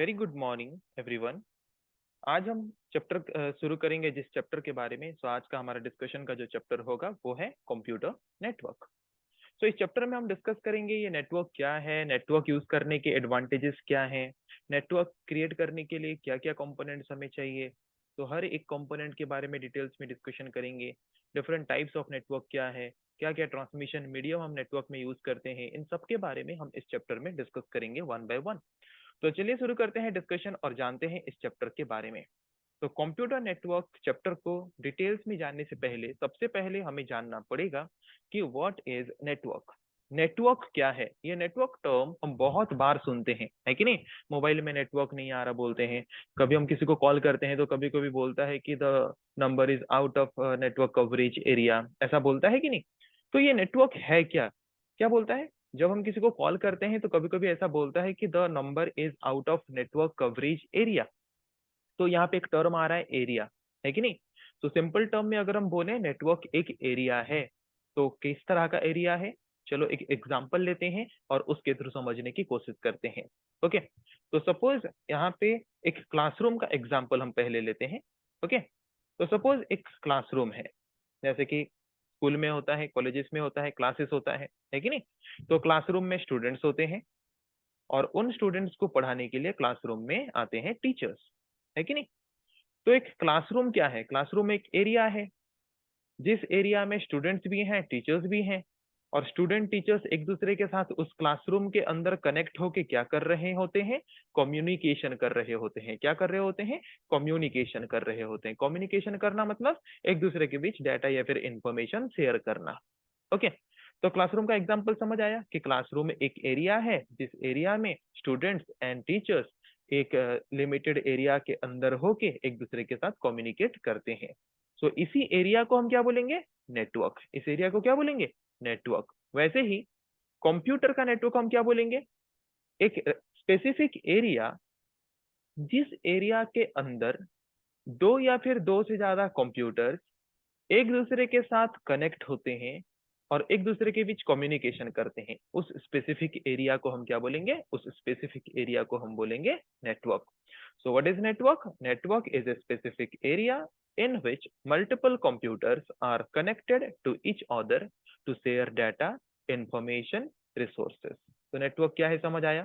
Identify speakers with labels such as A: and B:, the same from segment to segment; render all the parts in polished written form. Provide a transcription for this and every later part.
A: Very good morning everyone. आज हम chapter शुरू करेंगे जिस चैप्टर के बारे में। आज का हमारा डिस्कशन का जो चैप्टर होगा वो है कंप्यूटर नेटवर्क। इस चैप्टर में हम डिस्कस करेंगे ये नेटवर्क क्या है, नेटवर्क यूज करने के एडवांटेजेस क्या हैं, नेटवर्क क्रिएट करने के लिए क्या क्या कंपोनेंट्स हमें चाहिए। हर एक कंपोनेंट के बारे में डिटेल्स में डिस्कशन करेंगे। डिफरेंट टाइप्स ऑफ नेटवर्क क्या है, क्या क्या ट्रांसमिशन मीडियम हम नेटवर्क में यूज करते हैं, इन सब के बारे में हम इस चैप्टर में डिस्कस करेंगे वन बाय वन। चलिए शुरू करते हैं डिस्कशन और जानते हैं इस चैप्टर के बारे में। कंप्यूटर नेटवर्क चैप्टर को डिटेल्स में जानने से पहले सबसे पहले हमें जानना पड़ेगा कि व्हाट इज नेटवर्क। नेटवर्क क्या है? ये नेटवर्क टर्म हम बहुत बार सुनते हैं, है कि नहीं। मोबाइल में नेटवर्क नहीं आ रहा बोलते हैं, कभी हम किसी को कॉल करते हैं तो कभी कभी बोलता है कि the number is out of network coverage area, ऐसा बोलता है कि नहीं। ये नेटवर्क है क्या? क्या बोलता है? जब हम किसी को कॉल करते हैं तो कभी कभी ऐसा बोलता है कि the number is out of network coverage area. तो यहाँ पे एक टर्म आ रहा है एरिया, है कि नहीं। सिंपल टर्म में अगर हम बोले नेटवर्क एक एरिया है, तो किस तरह का एरिया है, चलो एक एग्जांपल लेते हैं और उसके थ्रू समझने की कोशिश करते हैं। ओके, सपोज यहाँ पे एक क्लासरूम का एग्जांपल हम पहले लेते हैं। ओके, सपोज एक क्लासरूम है, जैसे कि स्कूल में होता है, कॉलेजेस में होता है, क्लासेस होता है कि नहीं। क्लासरूम में स्टूडेंट्स होते हैं और उन स्टूडेंट्स को पढ़ाने के लिए क्लासरूम में आते हैं टीचर्स, है कि नहीं। एक क्लासरूम क्या है? क्लासरूम एक एरिया है जिस एरिया में स्टूडेंट्स भी हैं, टीचर्स भी हैं, और स्टूडेंट टीचर्स एक दूसरे के साथ उस क्लासरूम के अंदर कनेक्ट होके क्या कर रहे होते हैं? कम्युनिकेशन कर रहे होते हैं। क्या कर रहे होते हैं? कम्युनिकेशन कर रहे होते हैं। कम्युनिकेशन करना मतलब एक दूसरे के बीच डाटा या फिर इंफॉर्मेशन शेयर करना। ओके, क्लासरूम का एग्जांपल समझ आया कि क्लासरूम एक एरिया है जिस एरिया में स्टूडेंट्स एंड टीचर्स एक लिमिटेड एरिया के अंदर होके एक दूसरे के साथ कम्युनिकेट करते हैं। इसी एरिया को हम क्या बोलेंगे? नेटवर्क। इस एरिया को क्या बोलेंगे? नेटवर्क। वैसे ही कंप्यूटर का नेटवर्क हम क्या बोलेंगे? एक स्पेसिफिक एरिया जिस एरिया के अंदर दो या फिर दो से ज्यादा कंप्यूटर्स एक दूसरे के साथ कनेक्ट होते हैं और एक दूसरे के बीच कम्युनिकेशन करते हैं, उस स्पेसिफिक एरिया को हम क्या बोलेंगे? उस स्पेसिफिक एरिया को हम बोलेंगे network. What is network? Network is a specific area in which multiple computers are connected to each other to share data, information, resources। Network क्या है समझ आया।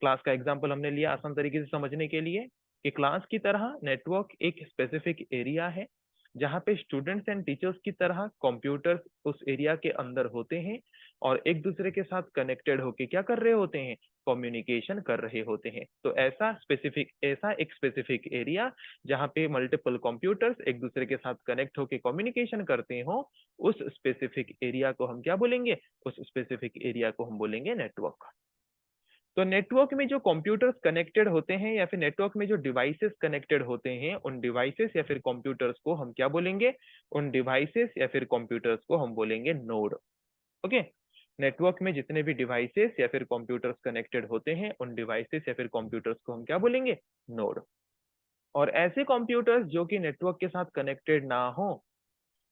A: क्लास का एग्जांपल हमने लिया आसान तरीके से समझने के लिए कि क्लास की तरह नेटवर्क एक स्पेसिफिक एरिया है जहां पे स्टूडेंट्स एंड टीचर्स की तरह कंप्यूटर्स उस एरिया के अंदर होते हैं और एक दूसरे के साथ कनेक्टेड होके क्या कर रहे होते हैं? कम्युनिकेशन कर रहे होते हैं। ऐसा एक स्पेसिफिक एरिया जहां पे मल्टीपल कंप्यूटर्स एक दूसरे के साथ कनेक्ट होके कम्युनिकेशन करते हो, उस स्पेसिफिक एरिया को हम क्या बोलेंगे? उस स्पेसिफिक एरिया को हम बोलेंगे नेटवर्क। नेटवर्क में जो कंप्यूटर्स कनेक्टेड होते हैं या फिर नेटवर्क में जो डिवाइसेस कनेक्टेड होते हैं, उन डिवाइसेस या फिर कंप्यूटर्स को हम क्या बोलेंगे? उन डिवाइसेस या फिर कंप्यूटर्स को हम बोलेंगे नोड। ओके, नेटवर्क में जितने भी डिवाइसेस या फिर कंप्यूटर्स कनेक्टेड होते हैं, उन डिवाइसेस या फिर कंप्यूटर्स को हम क्या बोलेंगे? नोड। और ऐसे कंप्यूटर्स जो कि नेटवर्क के साथ कनेक्टेड ना हो,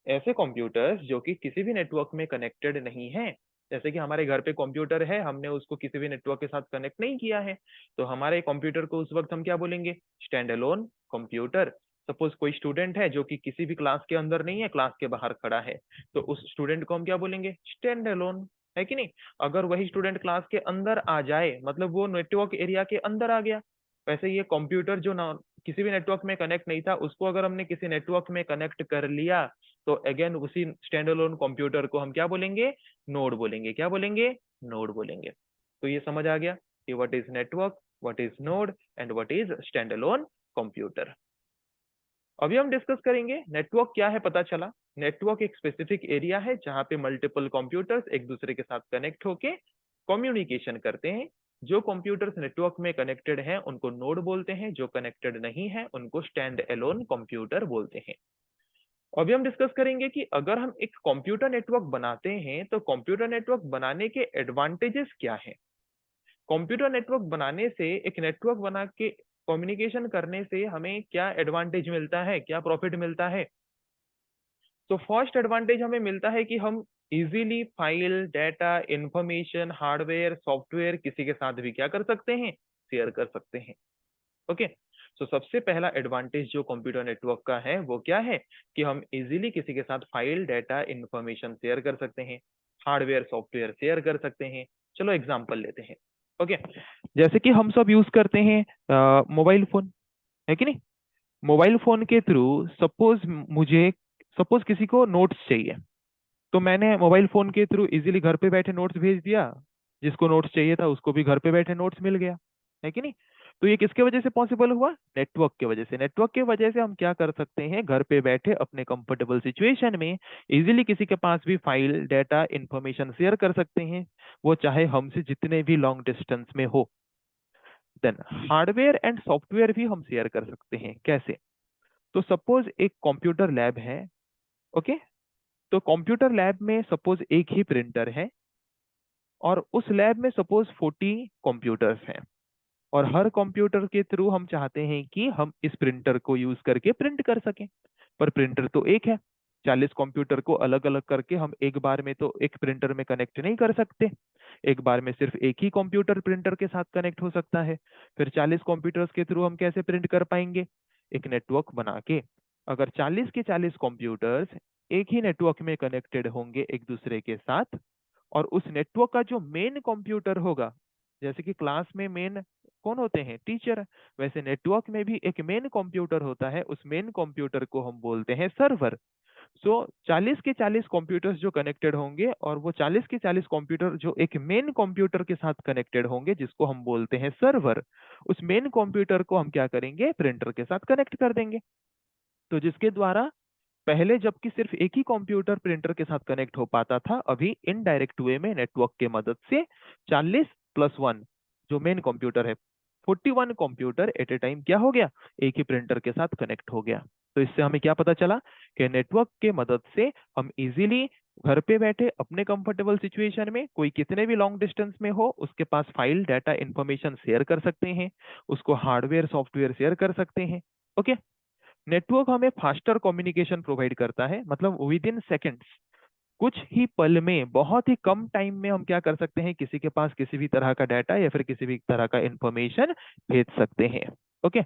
A: ऐसे कंप्यूटर्स जो कि किसी भी नेटवर्क में कनेक्टेड नहीं है, जैसे कि हमारे घर पे कंप्यूटर है, हमने उसको किसी भी नेटवर्क के साथ कनेक्ट नहीं किया है, तो हमारे कंप्यूटर को उस वक्त हम क्या बोलेंगे? Stand alone computer. सपोज कोई स्टूडेंट है जो कि किसी भी क्लास के अंदर नहीं है, क्लास के बाहर खड़ा है, तो उस स्टूडेंट को हम क्या बोलेंगे? स्टैंड अलोन, है कि नहीं। अगर वही स्टूडेंट क्लास के अंदर आ जाए मतलब वो नेटवर्क एरिया के अंदर आ गया। वैसे ये कंप्यूटर जो ना किसी भी नेटवर्क में कनेक्ट नहीं था, उसको अगर हमने किसी नेटवर्क में कनेक्ट कर लिया, तो अगेन उसी स्टैंड अलोन कंप्यूटर को हम क्या बोलेंगे? नोड बोलेंगे। क्या बोलेंगे? नोड बोलेंगे। ये समझ आ गया कि what is network, what is node and what is stand alone computer. अभी हम डिस्कस करेंगे नेटवर्क क्या है। पता चला नेटवर्क एक स्पेसिफिक एरिया है जहां पे मल्टीपल कंप्यूटर्स एक दूसरे के साथ कनेक्ट होके कम्युनिकेशन करते हैं। जो कंप्यूटर्स नेटवर्क में कनेक्टेड हैं उनको नोड बोलते हैं, जो कनेक्टेड नहीं है उनको स्टैंड अलोन कंप्यूटर बोलते हैं। अभी हम डिस्कस करेंगे कि अगर हम एक कंप्यूटर नेटवर्क बनाते हैं तो कंप्यूटर नेटवर्क बनाने के एडवांटेजेस क्या हैं। कंप्यूटर नेटवर्क बनाने से, एक नेटवर्क बना के कम्युनिकेशन करने से हमें क्या एडवांटेज मिलता है, क्या प्रॉफिट मिलता है। फर्स्ट एडवांटेज हमें मिलता है कि हम easily file, data, information, hardware, software किसी के साथ भी क्या कर सकते हैं? शेयर कर सकते हैं। ओके। सो सबसे पहला एडवांटेज जो कंप्यूटर नेटवर्क का है वो क्या है कि हम इजीली किसी के साथ फाइल, डाटा, इंफॉर्मेशन शेयर कर सकते हैं, हार्डवेयर, सॉफ्टवेयर शेयर कर सकते हैं। चलो एग्जांपल लेते हैं। ओके, जैसे कि हम सब यूज करते हैं मोबाइल फोन, है कि नहीं? मोबाइल फोन के थ्रू सपोज किसी को नोट्स चाहिए, तो मैंने मोबाइल फोन के थ्रू इजीली घर पे बैठे नोट्स भेज दिया। जिसको नोट्स चाहिए था उसको भी घर पे बैठे नोट्स मिल गया, है कि नहीं? तो ये किसके वजह से पॉसिबल हुआ? नेटवर्क के वजह से। नेटवर्क के वजह से हम क्या कर सकते हैं, घर पे बैठे अपने कंफर्टेबल सिचुएशन में इजीली किसी के पास भी फाइल, डाटा, इंफॉर्मेशन शेयर कर सकते हैं, वो चाहे हमसे जितने भी लॉन्ग डिस्टेंस में हो। देन हार्डवेयर एंड सॉफ्टवेयर भी हम शेयर कर सकते हैं। कैसे? तो सपोज एक कंप्यूटर लैब है। ओके, तो कंप्यूटर लैब में सपोज एक ही प्रिंटर है, और उस लैब में सपोज 40 कंप्यूटर्स हैं, और हर कंप्यूटर के थ्रू हम चाहते हैं कि हम इस प्रिंटर को यूज करके प्रिंट कर सकें। पर प्रिंटर तो एक है, 40 कंप्यूटर को अलग अलग करके हम एक बार में तो एक प्रिंटर में कनेक्ट नहीं कर सकते। एक बार में सिर्फ एक ही कंप्यूटर प्रिंटर के साथ कनेक्ट हो सकता है। फिर 40 कंप्यूटर्स के थ्रू हम कैसे प्रिंट कर पाएंगे? एक नेटवर्क बना के। अगर 40 के 40 कंप्यूटर्स एक ही नेटवर्क में कनेक्टेड होंगे एक दूसरे के साथ, और उस नेटवर्क का जो मेन कंप्यूटर होगा, जैसे कि क्लास में मेन कौन होते हैं? टीचर। वैसे नेटवर्क में भी एक मेन कंप्यूटर होता है, उस मेन कंप्यूटर को हम बोलते हैं सर्वर। सो 40 के 40 कंप्यूटर्स जो कनेक्टेड होंगे, और वो 40 के 40 कंप्यूटर जो एक मेन कंप्यूटर के साथ कनेक्टेड होंगे जिसको हम बोलते हैं सर्वर, उस मेन कंप्यूटर को हम क्या करेंगे? प्रिंटर के साथ कनेक्ट कर देंगे। तो जिसके द्वारा पहले जबकि सिर्फ एक ही कंप्यूटर प्रिंटर के साथ कनेक्ट हो पाता था, अभी इनडायरेक्ट वे में नेटवर्क के मदद से 40 प्लस 1 जो मेन कंप्यूटर है, 41 कंप्यूटर एट ए टाइम क्या हो गया? एक ही प्रिंटर के साथ कनेक्ट हो गया। तो इससे हमें क्या पता चला कि नेटवर्क के मदद से हम इजीली घर पे बैठे अपने कंफर्टेबल सिचुएशन में कोई कितने भी लॉन्ग डिस्टेंस में हो उसके पास फाइल, डाटा, इंफॉर्मेशन शेयर कर सकते हैं, उसको हार्डवेयर, सॉफ्टवेयर शेयर कर सकते हैं। ओके। नेटवर्क हमें फास्टर कम्युनिकेशन प्रोवाइड करता है, मतलब विद इन सेकेंड्स, कुछ ही पल में, बहुत ही कम टाइम में हम क्या कर सकते हैं? किसी के पास किसी भी तरह का डाटा या फिर किसी भी तरह का इंफॉर्मेशन भेज सकते हैं। ओके।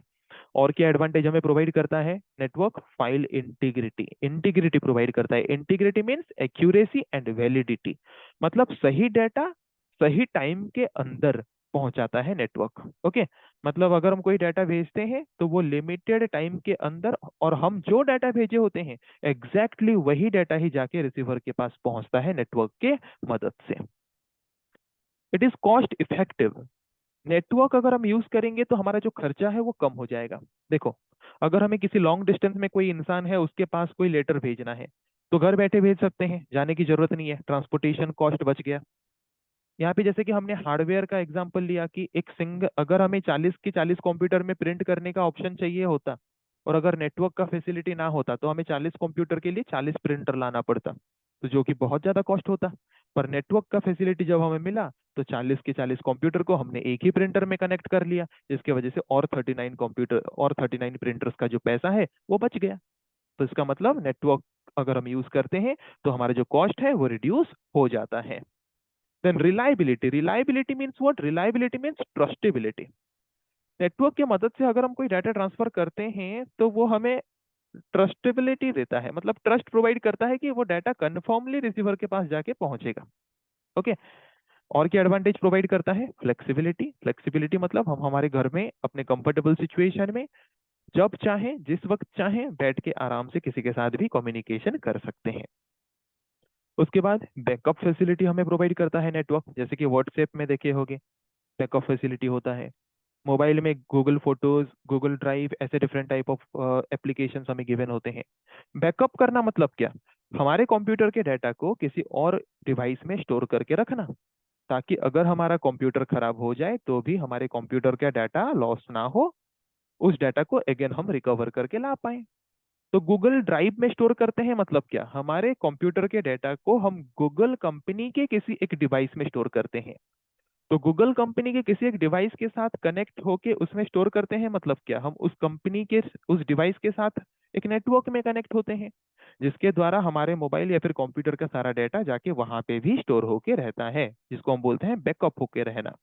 A: और क्या एडवांटेज हमें प्रोवाइड करता है network? File integrity. Integrity provide करता है। Integrity means accuracy and validity, मतलब सही डाटा सही टाइम के अंदर पहुंचाता है नेटवर्क। ओके, मतलब अगर हम कोई डाटा भेजते हैं तो वो लिमिटेड टाइम के अंदर, और हम जो डाटा भेजे होते हैं एग्जैक्टली वही डाटा ही जाके रिसीवर के पास पहुंचता है नेटवर्क के मदद से। It is cost effective. Network अगर हम यूज करेंगे तो हमारा जो खर्चा है वो कम हो जाएगा। देखो, अगर हमें किसी लॉन्ग डिस्टेंस में कोई इंसान है उसके पास कोई लेटर भेजना है, तो घर बैठे भेज सकते हैं, जाने की जरूरत नहीं है, ट्रांसपोर्टेशन कॉस्ट बच गया। यहाँ पे जैसे कि हमने हार्डवेयर का एग्जांपल लिया कि एक सिंगल, अगर हमें 40 के 40 कंप्यूटर में प्रिंट करने का ऑप्शन चाहिए होता, और अगर नेटवर्क का फैसिलिटी ना होता, तो हमें 40 कंप्यूटर के लिए 40 प्रिंटर लाना पड़ता, तो जो कि बहुत ज्यादा कॉस्ट होता। पर नेटवर्क का फैसिलिटी जब हमें मिला, तो 40 के 40 कंप्यूटर को हमने एक ही प्रिंटर में कनेक्ट कर लिया, जिसकी वजह से और 39 कंप्यूटर और 39 प्रिंटर्स का जो पैसा है वो बच गया। तो इसका मतलब नेटवर्क अगर हम यूज करते हैं तो हमारा जो कॉस्ट है वो रिड्यूस हो जाता है। Then reliability. Reliability means what? Reliability means trustability. Network की मदद से अगर हम कोई डाटा ट्रांसफर करते हैं तो वो हमें ट्रस्टेबिलिटी देता है, मतलब ट्रस्ट प्रोवाइड करता है कि वो डाटा कन्फर्मली रिसीवर के पास जाके पहुंचेगा। ओके। और क्या एडवांटेज प्रोवाइड करता है? फ्लेक्सिबिलिटी। फ्लेक्सिबिलिटी मतलब हम हमारे घर में अपने कंफर्टेबल सिचुएशन में जब चाहे, जिस वक्त चाहे, बैठ के आराम से किसी के साथ भी कम्युनिकेशन कर सकते हैं। उसके बाद बैकअप फैसिलिटी हमें प्रोवाइड करता है नेटवर्क, जैसे कि व्हाट्सएप में देखे होगे बैकअप फैसिलिटी होता है। मोबाइल में गूगल फोटोज, गूगल ड्राइव, ऐसे डिफरेंट टाइप ऑफ एप्लीकेशंस हमें गिवन होते हैं। बैकअप करना मतलब क्या? हमारे कंप्यूटर के डाटा को किसी और डिवाइस में स्टोर करके रखना, ताकि अगर हमारा कंप्यूटर खराब हो जाए तो भी हमारे कंप्यूटर का डाटा लॉस ना हो, उस डाटा को अगेन हम रिकवर करके ला पाए। तो गूगल ड्राइव में स्टोर करते हैं मतलब क्या? हमारे कंप्यूटर के डाटा को हम गूगल कंपनी के किसी एक डिवाइस में स्टोर करते हैं। तो गूगल कंपनी के किसी एक डिवाइस के साथ कनेक्ट होके उसमें स्टोर करते हैं मतलब क्या? हम उस कंपनी के उस डिवाइस के साथ एक नेटवर्क में कनेक्ट होते हैं, जिसके द्वारा हमारे मोबाइल या फिर कंप्यूटर का सारा डाटा जाके वहां पे भी स्टोर होके रहता है, जिसको हम बोलते हैं बैकअप होके रहना।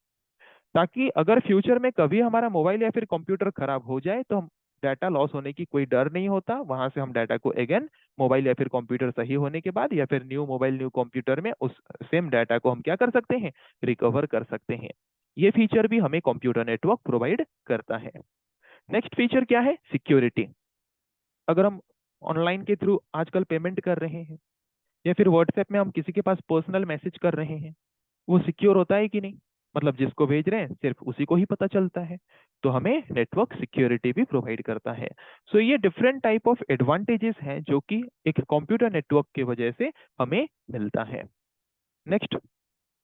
A: ताकि अगर फ्यूचर में कभी हमारा मोबाइल या फिर कंप्यूटर खराब हो जाए तो हम डाटा लॉस होने की कोई डर नहीं होता, वहां से हम डाटा को अगेन मोबाइल या फिर कंप्यूटर सही होने के बाद या फिर न्यू मोबाइल न्यू कंप्यूटर में उस सेम डाटा को हम क्या कर सकते हैं, रिकवर कर सकते हैं। ये फीचर भी हमें कंप्यूटर नेटवर्क प्रोवाइड करता है। नेक्स्ट फीचर क्या है, सिक्योरिटी। अगर हम ऑनलाइन के थ्रू आजकल पेमेंट कर रहे हैं या फिर व्हाट्सएप में हम किसी के पास पर्सनल मैसेज कर रहे हैं, वो सिक्योर होता है कि नहीं, मतलब जिसको भेज रहे हैं सिर्फ उसी को ही पता चलता है। तो हमें नेटवर्क सिक्योरिटी भी प्रोवाइड करता है। सो ये डिफरेंट टाइप ऑफ एडवांटेजेस हैं जो कि एक कंप्यूटर नेटवर्क की वजह से हमें मिलता है। Next,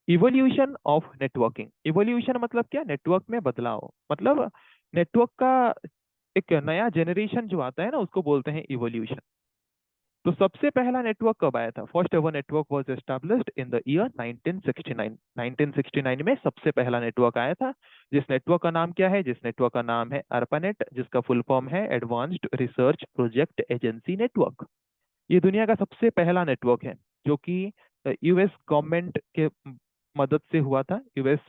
A: evolution of networking. Evolution मतलब क्या, नेटवर्क में बदलाव, मतलब नेटवर्क का एक नया जनरेशन जो आता है ना उसको बोलते हैं इवोल्यूशन। तो सबसे पहला नेटवर्क कब आया था, first ever network was established in the year 1969। 1969 में सबसे पहला नेटवर्क आया था। जिस नेटवर्क का नाम क्या है, जिस नेटवर्क का नाम है ARPANET, जिसका फुल फॉर्म है advanced research project agency network. ये दुनिया का सबसे पहला नेटवर्क है जो कि यूएस गवर्नमेंट के मदद से हुआ था, यूएस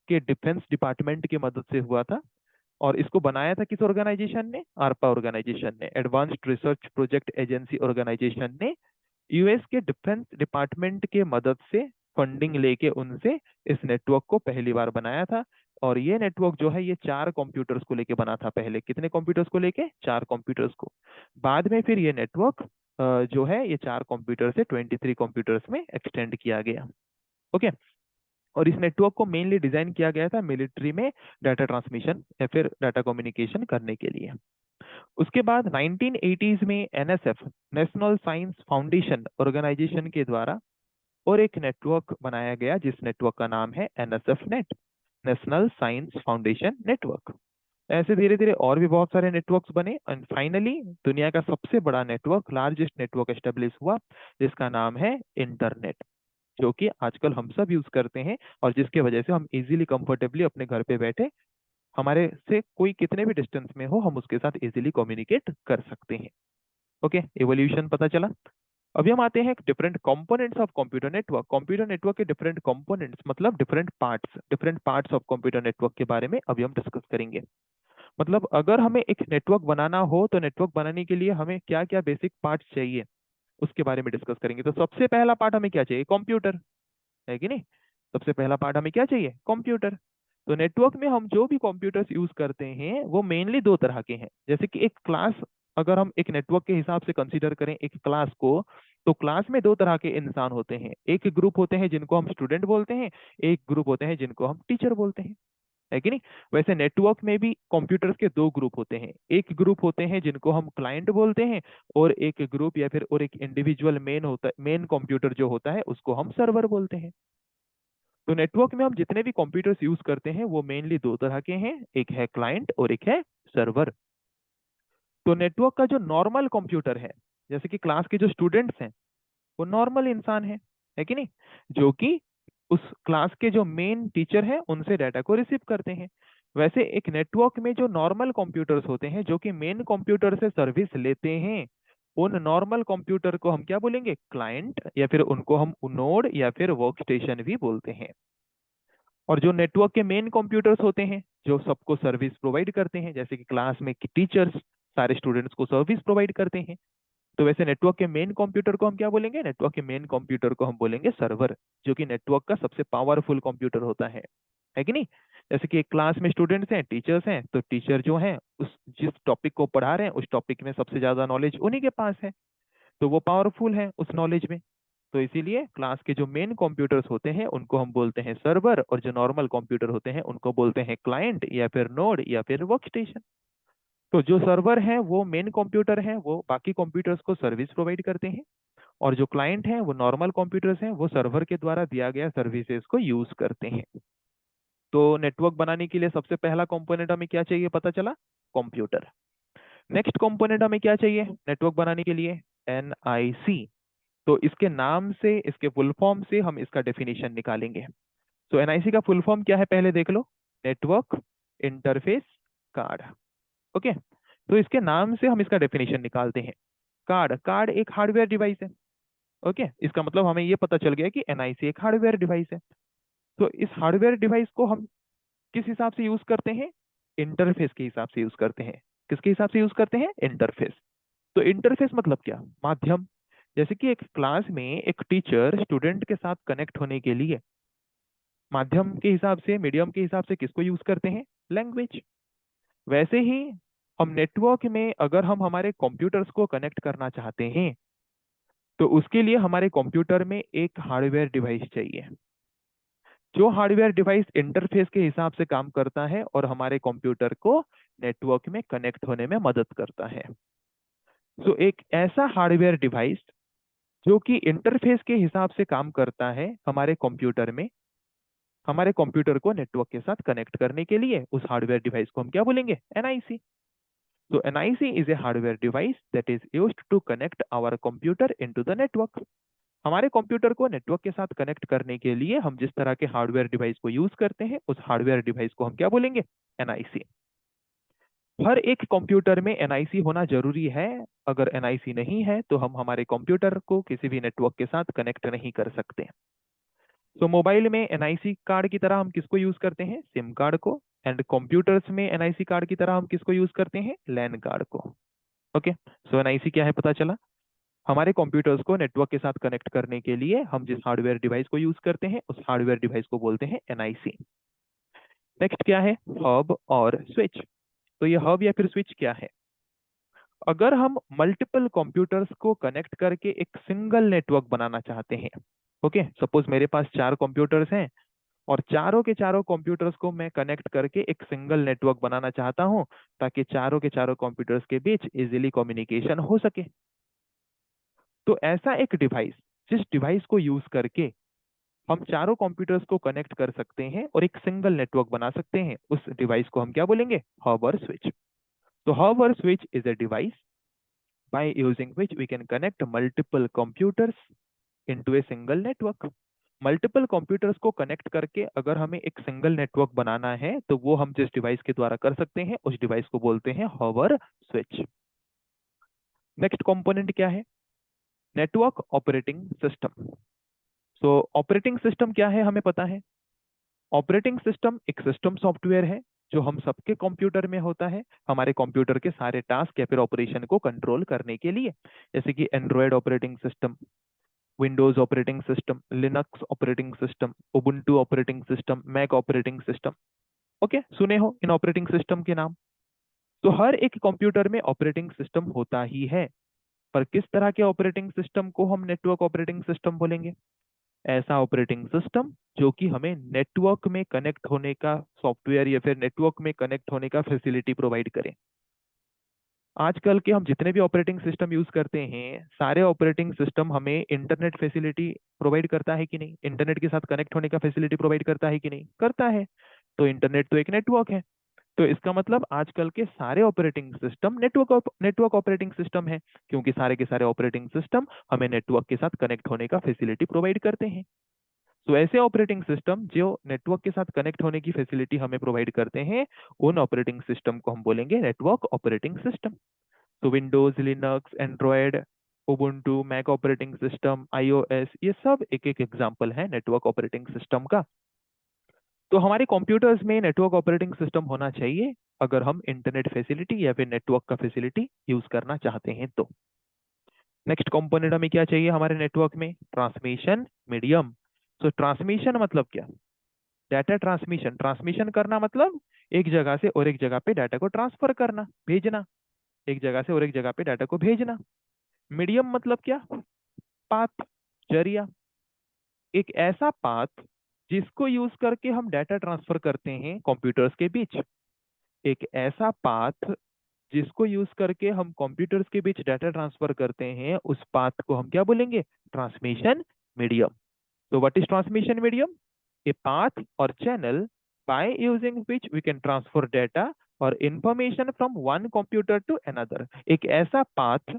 A: के डिफेंस डिपार्टमेंट की मदद से हुआ था। और इसको बनाया था किस ऑर्गेनाइजेशन ने, आरपा ऑर्गेनाइजेशन ने, advanced research project agency organization ने यूएस के डिफेंस डिपार्टमेंट के मदद से फंडिंग लेके उनसे इस नेटवर्क को पहली बार बनाया था। और ये नेटवर्क जो है ये 4 कंप्यूटर्स को लेके बना था, पहले कितने कंप्यूटर्स को लेके, 4 कंप्यूटर्स को। बाद में फिर ये नेटवर्क जो है ये 4 कंप्यूटर से 23 कंप्यूटर्स में एक्सटेंड किया गया। ओके। और इस नेटवर्क को मेनली डिजाइन किया गया था मिलिट्री में डाटा ट्रांसमिशन या फिर डाटा कम्युनिकेशन करने के लिए। उसके बाद 1980s में NSF, national science foundation organization के द्वारा और एक नेटवर्क बनाया गया जिस नेटवर्क का नाम है NSF net, national science foundation network. ऐसे धीरे धीरे और भी बहुत सारे नेटवर्क्स बने एंड फाइनली दुनिया का सबसे बड़ा नेटवर्क, लार्जेस्ट नेटवर्क एस्टेब्लिश हुआ जिसका नाम है इंटरनेट, जो कि आजकल हम सब यूज करते हैं और जिसके वजह से हम इजीली कंफर्टेबली अपने घर पे बैठे हमारे से कोई कितने भी डिस्टेंस में हो हम उसके साथ इजीली कम्युनिकेट कर सकते हैं। ओके, एवोल्यूशन पता चला। अभी हम आते हैं different components of computer network. Computer network के डिफरेंट कंपोनेंट्स मतलब different parts of computer network के बारे में अभी हम डिस्कस करेंगे। मतलब अगर हमें एक नेटवर्क बनाना हो तो नेटवर्क बनाने के लिए हमें क्या क्या बेसिक पार्ट्स चाहिए उसके बारे में डिस्कस करेंगे। तो सबसे पहला पार्ट हमें क्या चाहिए, कंप्यूटर, है कि नहीं। सबसे पहला पार्ट हमें क्या चाहिए, कंप्यूटर। तो नेटवर्क में हम जो भी कंप्यूटर्स यूज करते हैं वो मेनली 2 तरह के हैं। जैसे कि एक क्लास, अगर हम एक नेटवर्क के हिसाब से कंसीडर करें एक क्लास को, तो क्लास में 2 तरह के इंसान होते हैं। एक ग्रुप होते हैं जिनको हम स्टूडेंट बोलते हैं, एक ग्रुप होते हैं जिनको हम टीचर बोलते हैं, है कि नहीं। वैसे नेटवर्क में भी कंप्यूटर्स के 2 ग्रुप होते हैं। एक ग्रुप होते हैं जिनको हम क्लाइंट बोलते हैं और एक ग्रुप या फिर और एक इंडिविजुअल मेन कंप्यूटर जो होता है उसको हम सर्वर बोलते हैं। तो नेटवर्क में हम जितने भी कंप्यूटर्स यूज करते हैं वो मेनली 2 तरह के हैं, एक है क्लाइंट और एक है सर्वर। तो नेटवर्क का जो नॉर्मल कंप्यूटर है, जैसे कि क्लास के जो स्टूडेंट्स हैं वो नॉर्मल इंसान है कि नहीं, जो कि उस क्लास के जो मेन टीचर है उनसे डाटा को रिसीव करते हैं। वैसे एक नेटवर्क में जो नॉर्मल कंप्यूटर्स होते हैं जो कि मेन कंप्यूटर से सर्विस लेते हैं, उन नॉर्मल कंप्यूटर को हम क्या बोलेंगे, क्लाइंट, या फिर उनको हम नोड या फिर वर्क स्टेशन भी बोलते हैं। और जो नेटवर्क के मेन कंप्यूटर्स होते हैं जो सबको सर्विस प्रोवाइड करते हैं, जैसे कि क्लास में टीचर्स सारे स्टूडेंट्स को सर्विस प्रोवाइड करते हैं, तो वैसे नेटवर्क के मेन कंप्यूटर को हम क्या बोलेंगे, नेटवर्क के मेन कंप्यूटर को हम बोलेंगे सर्वर, जो कि नेटवर्क का सबसे पावरफुल कंप्यूटर होता है कि नहीं। जैसे कि एक क्लास में स्टूडेंट्स हैं, टीचर्स हैं, तो टीचर जो हैं उस जिस टॉपिक को पढ़ा रहे हैं उस टॉपिक में सबसे ज्यादा नॉलेज उन्हीं के पास है, तो वो पावरफुल है उस नॉलेज में। तो इसीलिए क्लास के जो मेन कंप्यूटर्स होते हैं उनको हम बोलते हैं सर्वर, और जो नॉर्मल कंप्यूटर होते हैं उनको बोलते हैं क्लाइंट या फिर नोड या फिर वर्क स्टेशन। तो जो सर्वर है वो मेन कंप्यूटर है, वो बाकी कंप्यूटर्स को सर्विस प्रोवाइड करते हैं, और जो क्लाइंट है वो नॉर्मल कंप्यूटर्स हैं, वो सर्वर के द्वारा दिया गया सर्विसेज को यूज करते हैं। तो नेटवर्क बनाने के लिए सबसे पहला कंपोनेंट हमें क्या चाहिए पता चला, कंप्यूटर। नेक्स्ट कंपोनेंट हमें क्या चाहिए नेटवर्क बनाने के लिए, एनआईसी। तो इसके नाम से, इसके फुल फॉर्म से हम इसका डेफिनेशन निकालेंगे। तो एनआईसी का फुल फॉर्म क्या है पहले देख लो, नेटवर्क इंटरफेस कार्ड। ओके, तो इसके नाम से हम इसका डेफिनेशन निकालते हैं। कार्ड, कार्ड एक हार्डवेयर डिवाइस है। ओके, इसका मतलब हमें ये पता चल गया कि एनआईसी एक हार्डवेयर डिवाइस है। तो इस हार्डवेयर डिवाइस को हम किस हिसाब से यूज करते हैं? इंटरफेस के हिसाब से यूज करते हैं। किसके हिसाब से यूज करते हैं? इंटरफेस। तो इंटरफेस मतलब क्या? माध्यम। जैसे कि एक क्लास में एक टीचर स्टूडेंट के साथ कनेक्ट होने के लिए माध्यम के हिसाब से, मीडियम के हिसाब से किसको यूज करते हैं? लैंग्वेज। वैसे ही हम नेटवर्क में अगर हम हमारे कंप्यूटर्स को कनेक्ट करना चाहते हैं तो उसके लिए हमारे कंप्यूटर में एक हार्डवेयर डिवाइस चाहिए, जो हार्डवेयर डिवाइस इंटरफेस के हिसाब से काम करता है और हमारे कंप्यूटर को नेटवर्क में कनेक्ट होने में मदद करता है। तो एक ऐसा हार्डवेयर डिवाइस जो कि इंटरफेस के हिसाब से काम करता है हमारे कंप्यूटर में, हमारे कंप्यूटर को नेटवर्क के साथ कनेक्ट करने के लिए, उस हार्डवेयर डिवाइस को हम क्या बोलेंगे? NIC. So NIC is a hardware device that is used to connect our computer into the network. हमारे कंप्यूटर को नेटवर्क के साथ कनेक्ट करने के लिए हम जिस तरह के हार्डवेयर डिवाइस को यूज करते हैं उस हार्डवेयर डिवाइस को हम क्या बोलेंगे? एनआईसी। हर एक कंप्यूटर में एनआईसी होना जरूरी है। अगर एनआईसी नहीं है तो हम हमारे कंप्यूटर को किसी भी नेटवर्क के साथ कनेक्ट नहीं कर सकते। तो मोबाइल में एनआईसी कार्ड की तरह हम किसको यूज करते हैं? सिम कार्ड को। एंड कंप्यूटर्स में एनआईसी कार्ड की तरह हम किसको यूज करते हैं? लैन कार्ड को। ओके। सो एनआईसी क्या है पता चला? हमारे कंप्यूटर्स को नेटवर्क के साथ कनेक्ट करने के लिए हम जिस हार्डवेयर डिवाइस को यूज करते हैं उस हार्डवेयर डिवाइस को बोलते हैं एनआईसी। नेक्स्ट क्या है? हब और स्विच। तो ये हब या फिर स्विच क्या है? अगर हम मल्टीपल कंप्यूटर्स को कनेक्ट करके एक सिंगल नेटवर्क बनाना चाहते हैं, ओके, सपोज मेरे पास 4 कंप्यूटर्स हैं और चारों के चारों कंप्यूटर्स को मैं कनेक्ट करके एक सिंगल नेटवर्क बनाना चाहता हूं ताकि चारों के चारों कंप्यूटर्स के बीच इजीली कम्युनिकेशन हो सके। तो ऐसा एक डिवाइस, जिस डिवाइस को यूज करके हम चारों कंप्यूटर्स को कनेक्ट कर सकते हैं और एक सिंगल नेटवर्क बना सकते हैं, उस डिवाइस को हम क्या बोलेंगे? हब और स्विच। तो हब और switch is a device by using which we can connect multiple computers into a single network. Multiple computers को कनेक्ट करके अगर हमें एक सिंगल नेटवर्क बनाना है तो वो हम जिस डिवाइस के द्वारा कर सकते हैं उस डिवाइस को बोलते हैं हब और स्विच। नेक्स्ट कंपोनेंट क्या है? Network operating system. सो ऑपरेटिंग सिस्टम क्या है हमें पता है। ऑपरेटिंग सिस्टम एक सिस्टम सॉफ्टवेयर है जो हम सबके कंप्यूटर में होता है, हमारे कंप्यूटर के सारे टास्क या फिर ऑपरेशन को कंट्रोल करने के लिए। जैसे कि Android operating system, Windows operating system, Linux operating system, Ubuntu operating system, Mac operating system. Okay, सुने हो इन ऑपरेटिंग सिस्टम के नाम। तो हर एक कंप्यूटर में ऑपरेटिंग सिस्टम होता ही है, पर किस तरह के ऑपरेटिंग सिस्टम को हम नेटवर्क ऑपरेटिंग सिस्टम बोलेंगे? ऐसा ऑपरेटिंग सिस्टम जो कि हमें नेटवर्क में कनेक्ट होने का सॉफ्टवेयर या फिर नेटवर्क में कनेक्ट होने का फैसिलिटी प्रोवाइड करे। आजकल के हम जितने भी ऑपरेटिंग सिस्टम यूज करते हैं, सारे ऑपरेटिंग सिस्टम हमें इंटरनेट फैसिलिटी प्रोवाइड करता है कि नहीं? इंटरनेट के साथ कनेक्ट होने का फैसिलिटी प्रोवाइड करता है कि नहीं? करता है। तो इंटरनेट तो एक नेटवर्क है। तो इसका मतलब आजकल के सारे operating system network operating system है, क्योंकि सारे के सारे ऑपरेटिंग सिस्टम हमें नेटवर्क के साथ कनेक्ट होने का फैसिलिटी प्रोवाइड करते हैं। तो ऐसे ऑपरेटिंग सिस्टम जो नेटवर्क के साथ कनेक्ट होने की फैसिलिटी हमें प्रोवाइड करते हैं, उन ऑपरेटिंग सिस्टम को हम बोलेंगे नेटवर्क ऑपरेटिंग सिस्टम। तो Windows, Linux, Android, Ubuntu, Mac operating system, iOS, ये सब एक एक एग्जांपल है नेटवर्क ऑपरेटिंग सिस्टम का। तो हमारे कंप्यूटर्स में नेटवर्क ऑपरेटिंग सिस्टम होना चाहिए अगर हम इंटरनेट फैसिलिटी या फिर नेटवर्क का फैसिलिटी यूज करना चाहते हैं तो। नेक्स्ट कंपोनेंट हमें क्या चाहिए हमारे नेटवर्क में? Transmission medium. तो ट्रांसमिशन मतलब क्या? Data transmission. ट्रांसमिशन करना मतलब एक जगह से और एक जगह पे डाटा को ट्रांसफर करना, भेजना। एक जगह से और एक जगह पे डाटा को भेजना। मीडियम मतलब क्या? पाथ, जरिया। एक ऐसा पाथ जिसको यूज करके हम डाटा ट्रांसफर करते हैं कंप्यूटर्स के बीच। एक ऐसा पाथ जिसको यूज करके हम कंप्यूटर्स के बीच डाटा ट्रांसफर करते हैं, उस पाथ को हम क्या बोलेंगे? Transmission medium. So what is transmission medium? A path or channel by using which we can transfer data or information from one computer to another. एक ऐसा पाथ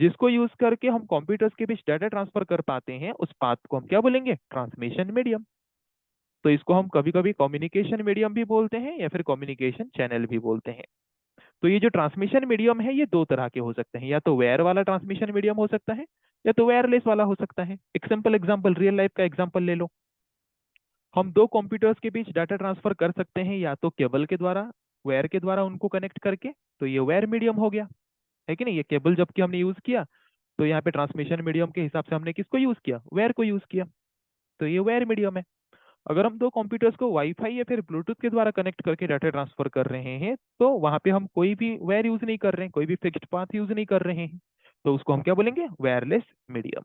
A: जिसको यूज करके हम कंप्यूटर्स के बीच डाटा ट्रांसफर कर पाते हैं, उस पाथ को हम क्या बोलेंगे? Transmission medium. तो इसको हम कभी कभी कम्युनिकेशन मीडियम भी बोलते हैं या फिर कम्युनिकेशन चैनल भी बोलते हैं। तो ये जो ट्रांसमिशन मीडियम है ये दो तरह के हो सकते हैं, या तो वायर वाला ट्रांसमिशन मीडियम हो सकता है या तो वायरलेस वाला हो सकता है। एक सिंपल एग्जांपल, रियल लाइफ का एग्जांपल ले लो।
B: हम दो कंप्यूटर्स के बीच डाटा ट्रांसफर कर सकते हैं या तो केबल के द्वारा, वायर के द्वारा उनको कनेक्ट करके, तो ये वायर मीडियम हो गया, है कि नहीं। ये केबल जबकि हमने यूज किया, तो यहाँ पे ट्रांसमिशन मीडियम के हिसाब से हमने किसको यूज किया, वायर को यूज किया, तो ये वायर मीडियम है। अगर हम दो कंप्यूटर्स को वाईफाई या फिर ब्लूटूथ के द्वारा कनेक्ट करके डाटा ट्रांसफर कर रहे हैं, तो वहां पे हम कोई भी वायर यूज नहीं कर रहे हैं, कोई भी फिक्स्ड पाथ यूज नहीं कर रहे हैं, तो उसको हम क्या बोलेंगे, वायरलेस मीडियम।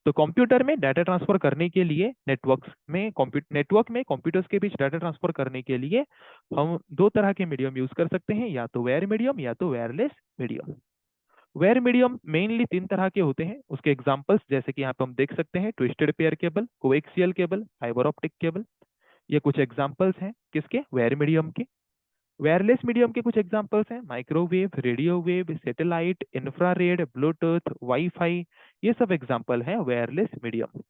B: तो कंप्यूटर में डाटा ट्रांसफर करने के लिए, नेटवर्क में कंप्यूटर्स के बीच डाटा ट्रांसफर करने के लिए हम दो तरह के मीडियम यूज कर सकते हैं, या तो वायर मीडियम या तो wireless medium. Wire medium mainly तीन तरह के होते हैं, उसके एग्जांपल्स जैसे कि यहाँ पे हम देख सकते हैं, twisted pair cable, coaxial cable, fibre optic cable. ये कुछ एग्जांपल्स हैं किसके, वायर मीडियम के। वायरलेस मीडियम के कुछ एग्जांपल्स हैं, microwave, radio wave, satellite, infrared, Bluetooth, wifi, ये सब एग्जांपल हैं वायरलेस मीडियम।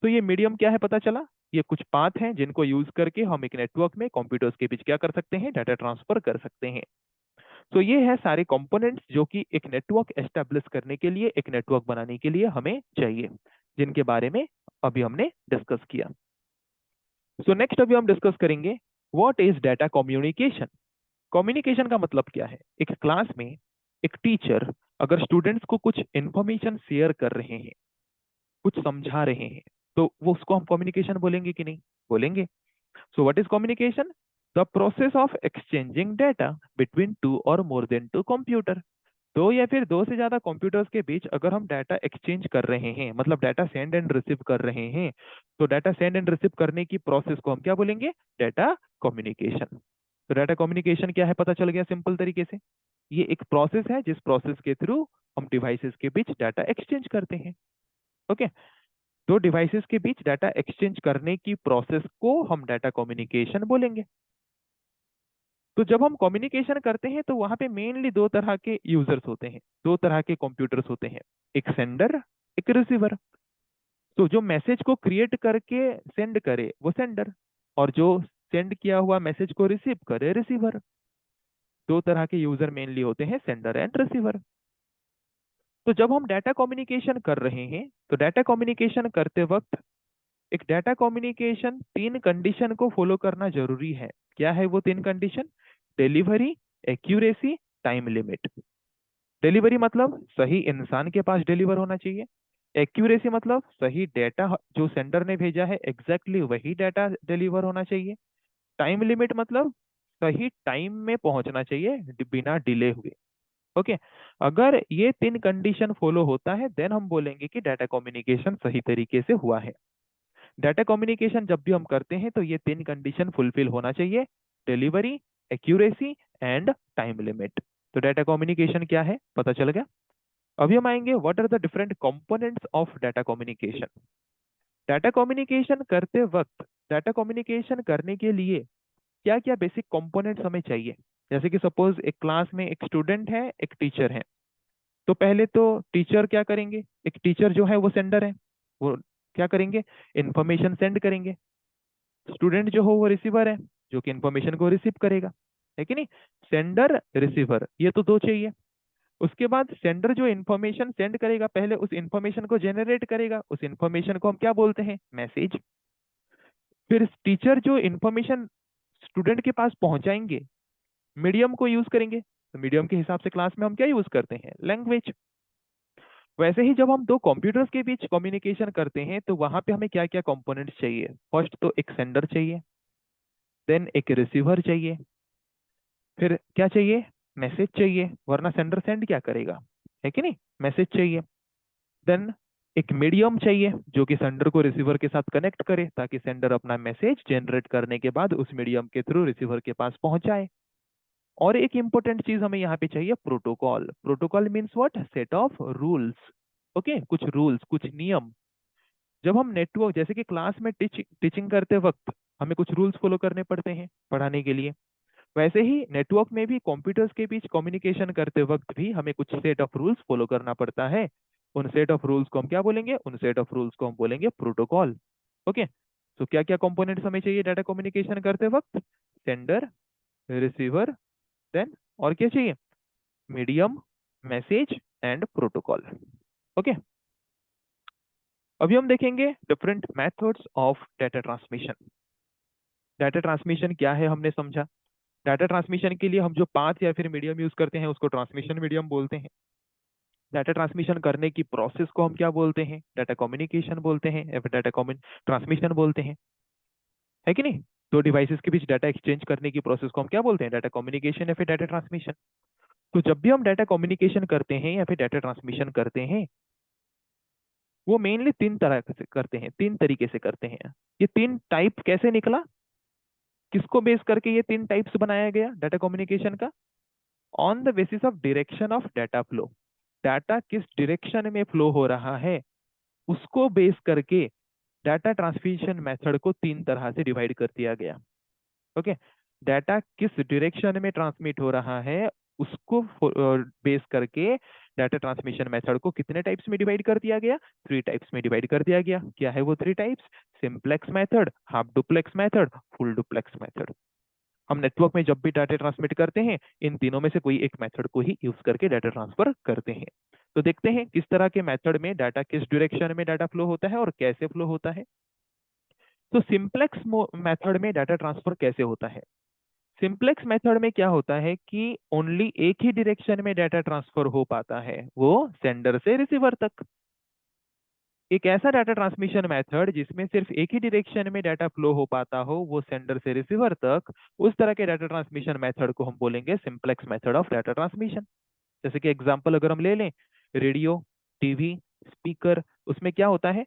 B: तो ये मीडियम क्या है पता चला, ये कुछ पाथ हैं जिनको यूज करके हम एक नेटवर्क में कंप्यूटर्स के बीच क्या कर सकते हैं, डाटा ट्रांसफर कर सकते हैं। तो ये है सारे कंपोनेंट्स जो कि एक नेटवर्क एस्टेब्लिश करने के लिए, एक नेटवर्क बनाने के लिए हमें चाहिए, जिनके बारे में अभी हमने डिस्कस किया। सो नेक्स्ट अभी हम डिस्कस करेंगे what is data communication. Communication का मतलब क्या है। एक क्लास में एक टीचर अगर स्टूडेंट्स को कुछ इंफॉर्मेशन शेयर कर रहे हैं, कुछ समझा रहे हैं, तो वो उसको हम कम्युनिकेशन बोलेंगे कि नहीं, बोलेंगे। So what is communication, the process of exchanging data between two और मोर देन टू कंप्यूटर। दो या फिर दो से ज्यादा कंप्यूटर्स के बीच अगर हम डाटा एक्सचेंज कर रहे हैं, मतलब डाटा सेंड एंड रिसीव कर रहे हैं, तो डाटा सेंड एंड रिसीव करने की प्रोसेस को हम क्या बोलेंगे, डाटा कम्युनिकेशन। तो डाटा कम्युनिकेशन क्या है पता चल गया सिंपल तरीके से। ये एक प्रोसेस है जिस प्रोसेस के थ्रू हम डिवाइसेस के बीच डाटा एक्सचेंज करते हैं। ओके, दो डिवाइसेस के बीच डाटा एक्सचेंज करने की प्रोसेस को हम डाटा कम्युनिकेशन बोलेंगे। तो जब हम कम्युनिकेशन करते हैं तो वहां पे मेनली दो तरह के यूजर्स होते हैं, दो तरह के कंप्यूटर्स होते हैं, एक सेंडर, एक रिसीवर। तो जो मैसेज को क्रिएट करके सेंड करे वो सेंडर, और जो सेंड किया हुआ मैसेज को रिसीव करे रिसीवर। दो तरह के यूजर मेनली होते हैं, सेंडर एंड रिसीवर। तो जब हम डाटा कम्युनिकेशन कर रहे हैं, तो डाटा कम्युनिकेशन करते वक्त एक डाटा कम्युनिकेशन तीन कंडीशन को फॉलो करना जरूरी है। क्या है वो तीन condition, delivery, accuracy, time limit. Delivery मतलब सही इंसान के पास डिलीवर होना चाहिए। एक्यूरेसी मतलब सही डेटा जो सेंडर ने भेजा है एग्जैक्टली वही डाटा डिलीवर होना चाहिए। टाइम लिमिट मतलब सही टाइम में पहुंचना चाहिए बिना डिले हुए। ओके, अगर ये तीन कंडीशन फॉलो होता है देन हम बोलेंगे कि डाटा कम्युनिकेशन सही तरीके से हुआ है। डाटा कम्युनिकेशन जब भी हम करते हैं तो ये तीन कंडीशन फुलफिल होना चाहिए, delivery, accuracy and time limit. तो डाटा कम्युनिकेशन क्या है पता चल गया। अभी हम आएंगे what are the different components of data communication. Data communication करते वक्त, डाटा कम्युनिकेशन करने के लिए क्या क्या बेसिक कंपोनेंट्स हमें चाहिए। जैसे कि सपोज एक क्लास में एक स्टूडेंट है, एक टीचर है। तो पहले तो टीचर क्या करेंगे, एक टीचर जो है वो सेंडर है, वो क्या करेंगे, इंफॉर्मेशन सेंड करेंगे। स्टूडेंट जो हो वो रिसीवर है, जो कि इंफॉर्मेशन को रिसीव करेगा, है कि नहीं। सेंडर रिसीवर ये तो दो चाहिए। उसके बाद सेंडर जो इंफॉर्मेशन सेंड करेगा, पहले उस इंफॉर्मेशन को जनरेट करेगा, उस इंफॉर्मेशन को हम क्या बोलते हैं, मैसेज। फिर टीचर जो इंफॉर्मेशन स्टूडेंट के पास पहुंचाएंगे, मीडियम को यूज करेंगे। तो मीडियम के हिसाब से क्लास में हम क्या यूज करते हैं, लैंग्वेज। वैसे ही जब हम दो कंप्यूटर्स के बीच कम्युनिकेशन करते हैं तो वहां पे हमें क्या क्या कंपोनेंट्स चाहिए। फर्स्ट तो एक सेंडर चाहिए, देन एक रिसीवर चाहिए, फिर क्या चाहिए, मैसेज चाहिए, वरना सेंडर सेंड क्या करेगा, है कि नहीं, मैसेज चाहिए। देन एक मीडियम चाहिए जो कि सेंडर को रिसीवर के साथ कनेक्ट करे, ताकि सेंडर अपना मैसेज जनरेट करने के बाद उस मीडियम के थ्रू रिसीवर के पास पहुंचाए। और एक इंपॉर्टेंट चीज हमें यहाँ पे चाहिए, protocol. Protocol means what, set of rules. Okay, कुछ रूल्स, कुछ नियम। जब हम नेटवर्क जैसे कि क्लास में टीचिंग करते वक्त हमें कुछ रूल्स फॉलो करने पड़ते हैं पढ़ाने के लिए, वैसे ही नेटवर्क में भी कंप्यूटर्स के बीच कम्युनिकेशन करते वक्त भी हमें कुछ सेट ऑफ रूल्स फॉलो करना पड़ता है। उन सेट ऑफ रूल्स को हम क्या बोलेंगे, उन सेट ऑफ रूल्स को हम बोलेंगे प्रोटोकॉल। ओके, तो क्या क्या कंपोनेंट्स हमें चाहिए डाटा कम्युनिकेशन करते वक्त, सेंडर, रिसीवर, देन और क्या चाहिए, medium, message and protocol. Okay, अभी हम देखेंगे different methods of data transmission. Data transmission क्या है हमने समझा। डाटा ट्रांसमिशन के लिए हम जो पाथ या फिर मीडियम यूज करते हैं उसको ट्रांसमिशन मीडियम बोलते हैं। डाटा ट्रांसमिशन करने की प्रोसेस को हम क्या बोलते हैं, डाटा कम्युनिकेशन बोलते हैं या फिर डाटा ट्रांसमिशन बोलते हैं, है कि नहीं। दो डिवाइसेस के बीच डाटा एक्सचेंज करने की प्रोसेस को हम क्या बोलते हैं, डाटा कम्युनिकेशन या फिर डाटा ट्रांसमिशन। तो जब भी हम डाटा कम्युनिकेशन करते हैं या फिर डाटा ट्रांसमिशन करते हैं, वो मेनली तीन तरह से करते हैं, तीन तरीके से करते हैं। ये तीन टाइप कैसे निकला, किसको बेस करके ये तीन टाइप्स बनाया गया डाटा कम्युनिकेशन का, on the basis of direction of data flow. Data किस डायरेक्शन में फ्लो हो रहा है उसको बेस करके डाटा ट्रांसमिशन मेथड को तीन तरह से डिवाइड कर दिया गया। ओके, डाटा किस डायरेक्शन में ट्रांसमिट हो रहा है उसको बेस करके डाटा ट्रांसमिशन मेथड को कितने टाइप्स में डिवाइड कर दिया गया, थ्री टाइप्स में डिवाइड कर दिया गया। क्या है वो three types, simplex method, half duplex method, full duplex method. हम नेटवर्क में जब भी डाटा ट्रांसमिट करते हैं इन तीनों में से कोई एक मेथड को ही यूज करके डाटा ट्रांसफर करते हैं। तो देखते हैं किस तरह के मेथड में डाटा किस डायरेक्शन में डाटा फ्लो होता है और कैसे फ्लो होता है। तो सिंपलेक्स मेथड में डाटा ट्रांसफर कैसे होता है। सिंपलेक्स मेथड में क्या होता है कि ओनली एक ही डायरेक्शन में डाटा ट्रांसफर हो पाता है, वो सेंडर से रिसीवर तक। एक ऐसा डाटा ट्रांसमिशन मेथड जिसमें सिर्फ एक ही डायरेक्शन में डाटा फ्लो हो पाता हो, वो सेंडर से रिसीवर तक, उस तरह के डाटा ट्रांसमिशन मेथड को हम बोलेंगे simplex method of data transmission. जैसे कि एग्जांपल अगर हम ले लें, रेडियो, टीवी, स्पीकर, उसमें क्या होता है,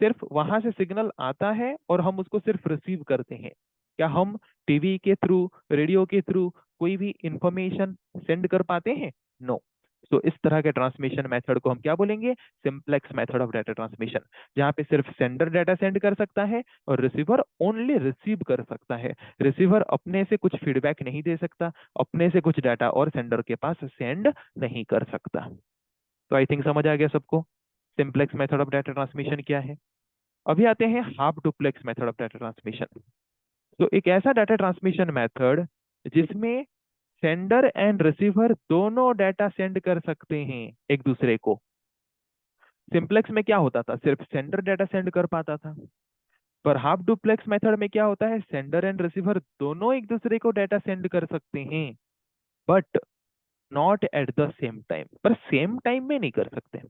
B: सिर्फ वहां से सिग्नल आता है और हम उसको सिर्फ रिसीव करते हैं। क्या हम टीवी के थ्रू, रेडियो के थ्रू कोई भी इंफॉर्मेशन सेंड कर पाते हैं? नो। तो इस तरह के ट्रांसमिशन मेथड को हम क्या बोलेंगे, simplex method of data transmission, जहां पे सिर्फ सेंडर डाटा सेंड कर सकता है और रिसीवर ओनली रिसीव कर सकता है। रिसीवर अपने से कुछ फीडबैक नहीं दे सकता, अपने से कुछ डाटा और सेंडर के पास सेंड नहीं कर सकता। तो आई थिंक समझ आ गया सबको simplex method of data transmission क्या है। अभी आते हैं half duplex method of data transmission. तो एक ऐसा डाटा ट्रांसमिशन मेथड जिसमें सेंडर एंड रिसीवर दोनों डाटा सेंड कर सकते हैं एक दूसरे को। सिंपलेक्स में क्या होता था, सिर्फ सेंडर डाटा सेंड कर पाता था, पर हाफ डुप्लेक्स मेथड में क्या होता है, सेंडर एंड रिसीवर दोनों एक दूसरे को डाटा सेंड कर सकते हैं, but not at the same time, पर सेम टाइम में नहीं कर सकते।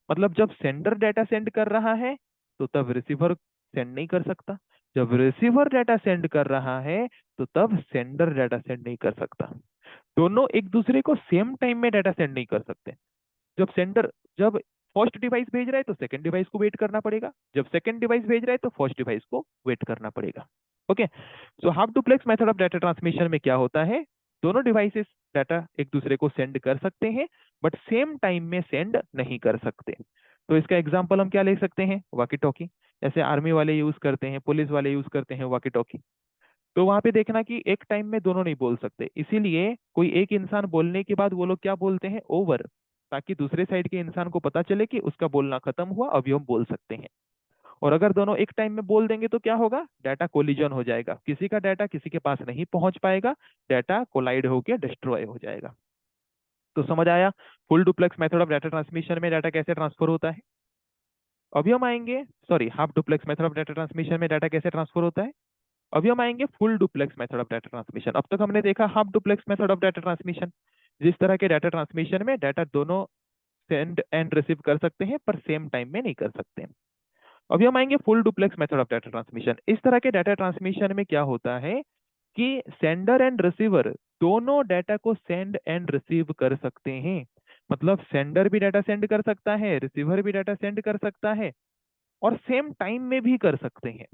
B: मतलब जब सेंडर डाटा सेंड कर रहा है तो तब रिसीवर सेंड नहीं कर सकता, जब रिसीवर डाटा सेंड कर रहा है तो तब सेंडर डाटा सेंड नहीं कर सकता। दोनों एक दूसरे को सेम टाइम में डाटा सेंड नहीं कर सकते। जब फर्स्ट डिवाइस भेज रहा है तो सेकंड डिवाइस को वेट करना पड़ेगा, जब सेकंड डिवाइस भेज रहा है तो फर्स्ट डिवाइस को वेट करना पड़ेगा। Okay, so half duplex method of data transmission में क्या होता है, दोनों डिवाइसेस डाटा एक दूसरे को सेंड कर सकते हैं बट सेम टाइम में सेंड नहीं कर सकते। तो इसका एग्जांपल हम क्या ले सकते हैं, वॉकी टॉकी। जैसे आर्मी वाले यूज करते हैं, पुलिस वाले यूज करते हैं वॉकी टॉकी। तो वहां पे देखना कि एक टाइम में दोनों नहीं बोल सकते, इसीलिए कोई एक इंसान बोलने के बाद वो लोग क्या बोलते हैं, ओवर, ताकि दूसरे साइड के इंसान को पता चले कि उसका बोलना खत्म हुआ, अभी हम बोल सकते हैं। और अगर दोनों एक टाइम में बोल देंगे तो क्या होगा, डाटा कोलिजन हो जाएगा, किसी का डाटा किसी के पास नहीं पहुंच पाएगा, डाटा कोलाइड होकर डिस्ट्रॉय हो जाएगा। तो समझ आया full duplex method of data transmission में डाटा कैसे ट्रांसफर होता है। अभी हम आएंगे, sorry, half duplex method of data transmission में डाटा कैसे ट्रांसफर होता है। अभी हम आएंगे full duplex method of data transmission. अब तक हमने देखा half duplex method of data transmission, जिस तरह के डाटा ट्रांसमिशन में डाटा दोनों सेंड एंड रिसीव कर सकते हैं पर सेम टाइम में नहीं कर सकते। अभी हम आएंगे full duplex method of data transmission. इस तरह के डाटा ट्रांसमिशन में क्या होता है कि सेंडर एंड रिसीवर दोनों डाटा को सेंड एंड रिसीव कर सकते हैं। मतलब सेंडर भी डाटा सेंड कर सकता है, रिसीवर भी डाटा सेंड कर सकता है और सेम टाइम में भी कर सकते हैं।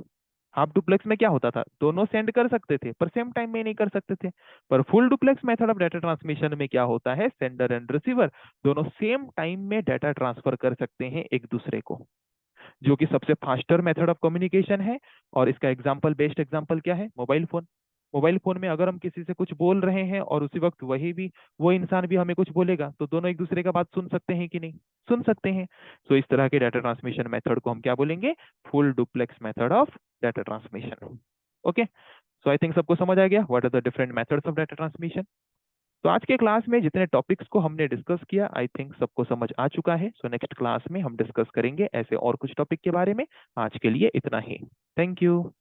B: हाफ डुप्लेक्स में क्या होता था, दोनों सेंड कर सकते थे पर सेम टाइम में नहीं कर सकते थे। पर full duplex method of data transmission में क्या होता है, सेंडर एंड रिसीवर दोनों सेम टाइम में डाटा ट्रांसफर कर सकते हैं एक दूसरे को, जो कि सबसे फास्टर मेथड ऑफ कम्युनिकेशन है। और इसका एग्जांपल, बेस्ट एग्जांपल क्या है, मोबाइल फोन। मोबाइल फोन में अगर हम किसी से कुछ बोल रहे हैं और उसी वक्त वही भी वो इंसान भी हमें कुछ बोलेगा तो दोनों एक दूसरे का बात सुन सकते हैं कि नहीं, सुन सकते हैं। तो इस तरह के डाटा ट्रांसमिशन मेथड को हम क्या बोलेंगे, full duplex method of data transmission. Okay, so I think सबको समझ आ गया what are the different methods of data transmission. तो आज के क्लास में जितने टॉपिक्स को हमने डिस्कस किया आई थिंक सबको समझ आ चुका है। सो नेक्स्ट क्लास में हम डिस्कस करेंगे ऐसे और कुछ टॉपिक के बारे में। आज के लिए इतना ही, थैंक यू।